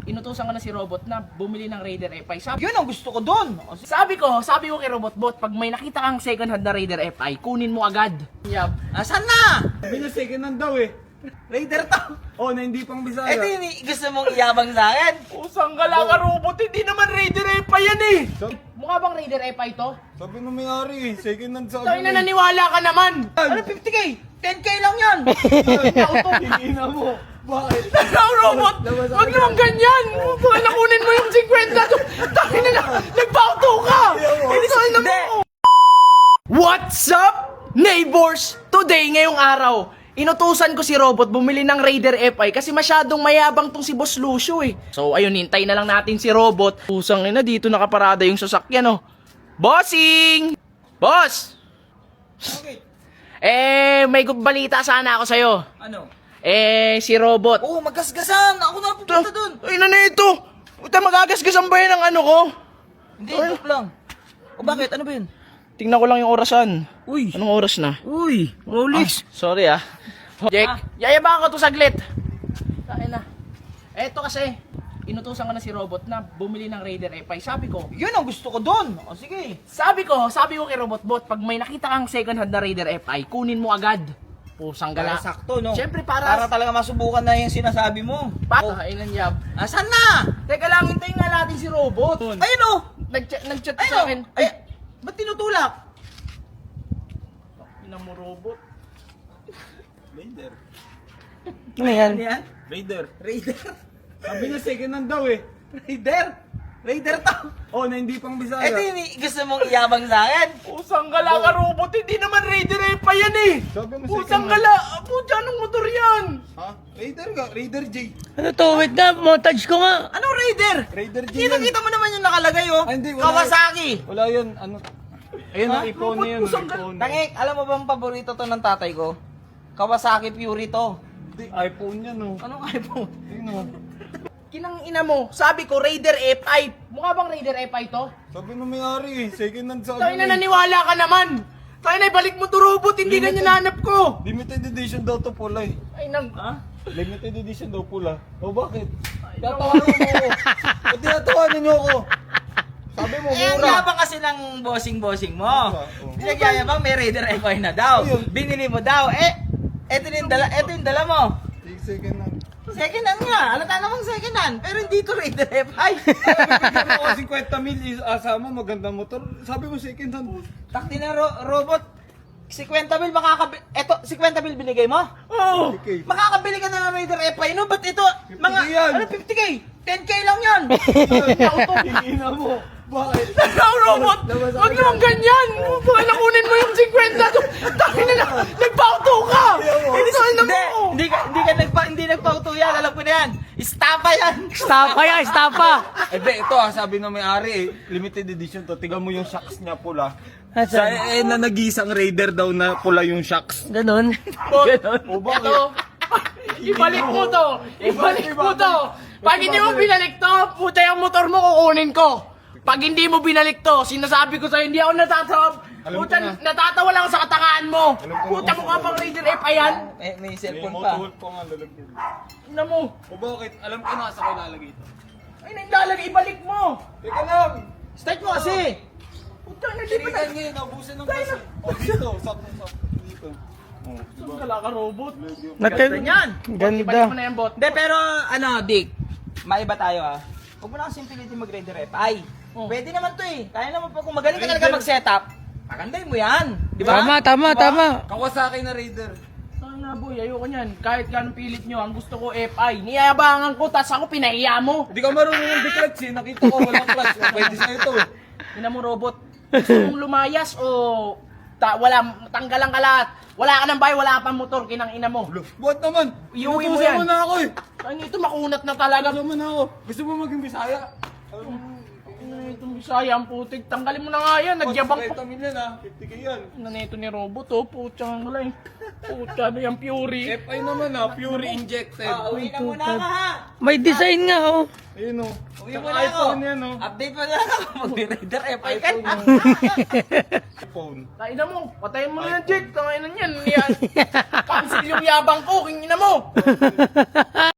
inutusan ka na si Robot na bumili ng Raider F5. Yun ang gusto ko doon. Sabi ko kay Robot, pag may nakita kang second hand na Raider F5, kunin mo agad. Yab. Asan na? Sabi na second hand daw eh. Raider to. Oh, na hindi pang Bisaya. Eh di, gusto mong iyabang sa akin? Usang gala ka, Robot, hindi naman Raider F5 yan eh. Mukha bang Raider F5 to? Sabi nung may-ari eh, second hand sabi Tayo na naniwala ka naman. Ano 50k? 10k lang yan. Ina mo. Bakit? Ikaw, Robot, wag naman ganyan. Baka nakunin mo yung 50 to. Tayo na nagpauto ka. Hindi ka alam mo. What's up, neighbors? Today, ngayong araw, inutusan ko si Robot bumili ng Raider F5 kasi masyadong mayabang tong si Boss Lucio eh. So ayun, hintay na lang natin si Robot. Pusang ina, dito nakaparada yung sasakyan oh. Bossing! Boss! Okay. May balita sana ako sa'yo. Ano? Si Robot. Oo, magkasgasan. Ako na pupunta doon. Ay, na ito! Puta, magagasgasan ba yan ang ano ko? Hindi, joke lang. O bakit? Ano ba yun? Tingnan ko lang yung orasan. Uy. Anong oras na? Uy, Rolex. Sorry ah. Jack, yayabangan ko to saglit. Tayo na. Eto kasi, inutusan ka na si Robot na bumili ng Raider F5. Sabi ko Yun ang gusto ko doon. O sige. sabi ko kay Robot, pag may nakita kang second hand na Raider F5, kunin mo agad. Pusang gala. Para sakto, no? Siyempre Para talaga masubukan na yung sinasabi mo. Ayun ang yab. Asan na? Teka lang, hintayin nga natin si Robot. Ayun o. Nag-chat Ayun sa o. akin. Ay, ba't tinutulak? Ina mo, Robot. Raider. Ano yan? Ano yan? Raider. Raider. Sabi na second hand daw eh. Raider. Raider to. Oh, na hindi pang Bisaya. Eh di, gusto mong iyabang sa akin? Pusang gala ka, Robot. Hindi naman Raider F5 yan eh. Sabi mo Pusang second hand. gala. Putya, anong motor yan? Ha? Raider ka? Raider J. Ano to? Wait na, montage ko nga. Anong Raider? Raider J yan. Kita mo naman yung nakalagay oh. Ay, hindi, wala. Kawasaki. Wala yan. Ano? Ayun ang icon na yun. Pusang Icon. Tangik, alam mo bang paborito to ng tatay ko? Kawasaki Fury to. Hindi, iPhone yan oh. Anong iPhone? Ayun oh. Kinang ina mo, sabi ko Raider F5. Mukha bang Raider F5 to? Sabi nung may-ari eh, second hand sabi Tayo na naniwala ka naman. Tayo na ibalik mo to, Robot. Hindi Limited. ganyan nanap ko. Limited edition daw to pula eh. Ay nang... Limited edition daw pula. O bakit? Tatawanan mo ako. Ba't tinatawanan niyo ako? Sabi mo, Eh, ang mura. yabang kasi ng bossing-bossing mo. Oo. Pinagyayabang may Raider F5 na daw. Ayun. Binili mo daw. Eto yung dala mo. Second hand. Second hand nga. Alata namang second hand. Pero hindi to Raider F5. Bigyan mo ako 50 mil, asama magandang motor. Sabi mo second hand. Takti na robot. 50 mil eto, 50 mil binigay mo? Oh! 50K. Makakabili ka na ng Raider F5, no? Ba't ito? 50K yan. Ano 50k? 10k lang yan. Ina mo. Bakit? Ikaw, Robot! Wag naman ganyan! Baka nakunin mo yung 50 to. Tayo na nagpauto ka! Hindi ka alam mo! Hindi nagpauto yan. Alam ko na yan. Istapa yan. Stop yan, stop pa. Hindi, ito sabi ng may-ari eh, limited edition to. Tigan mo yung shocks niya pula. Sa na nag-iisang Raider daw na pula yung shocks. Ganon. O bakit? Ito, ibalik mo to! Ibalik mo to! Pag hindi mo binalik to, puta yung motor mo kukunin ko! Pag hindi mo binalik to, sinasabi ko sa'yo, hindi ako natatawa. Alam ko Puta, na. natatawa lang sa katangaan mo. Alam ko na Puta, kung mukha pang Raider F ayan. May cellphone May pa. motor pa nga lalagyan. Ina mo. O bakit? Alam ko na sa ko ilalagay ito. Ay, naglalagay, ibalik mo. Teka lang! Start mo kasi. Puta, hindi pa na. Tinigan niya, naubusan ng gas. O dito, sakto. Dito. O, diba? Kala ka, robot. Natin. Ganyan. Ibalik mo Ganda. na yan, bot. Hindi, pero ano, Dick. Maiba tayo ah. Huwag mo na kasing pilitin mag-Raider F5. Oh. Pwede naman to eh. Kaya naman po kung magaling ka talaga mag-setup, pagandahin mo yan. Di ba? Tama, tama, Diba? tama. Kawasaki na Raider. Sana boy, ayoko niyan. Kahit ganong pilit nyo, ang gusto ko FI. Niyayabangan ko, tas ako pinahiya mo. Hindi ka marunong ng clutch eh. Nakita ko walang clutch. Pwede sa'yo ito eh. Ina mo, robot. Gusto mong lumayas o tanggalan ka lahat. Wala ka ng bahay, wala ka pang motor, kinang ina mo. Buhat naman. Iuwi mo Inutusan yan. mo na ako eh. Ay, ito makunat na talaga. Inutusan mo na ako. Gusto mo maging Bisaya? Itong Bisaya, ang putik. Tanggalin mo na nga yan, nagyabang pa. 50 million ah. 50k yan. Ano na ito ni robot, oh. Putsang ang galay. Putsa na yung Fury. FI naman ah. Fury injected. Uwi na muna ka ha. May design nga, oh. Ayun o. Uwi mo na ako. iPhone yan o. Update mo na ako. Mag-Raider F5 ka na. iPhone. Tain mo, patayin mo na yan, Jake. Tangin na yan. Cancel yung yabang ko, king ina mo.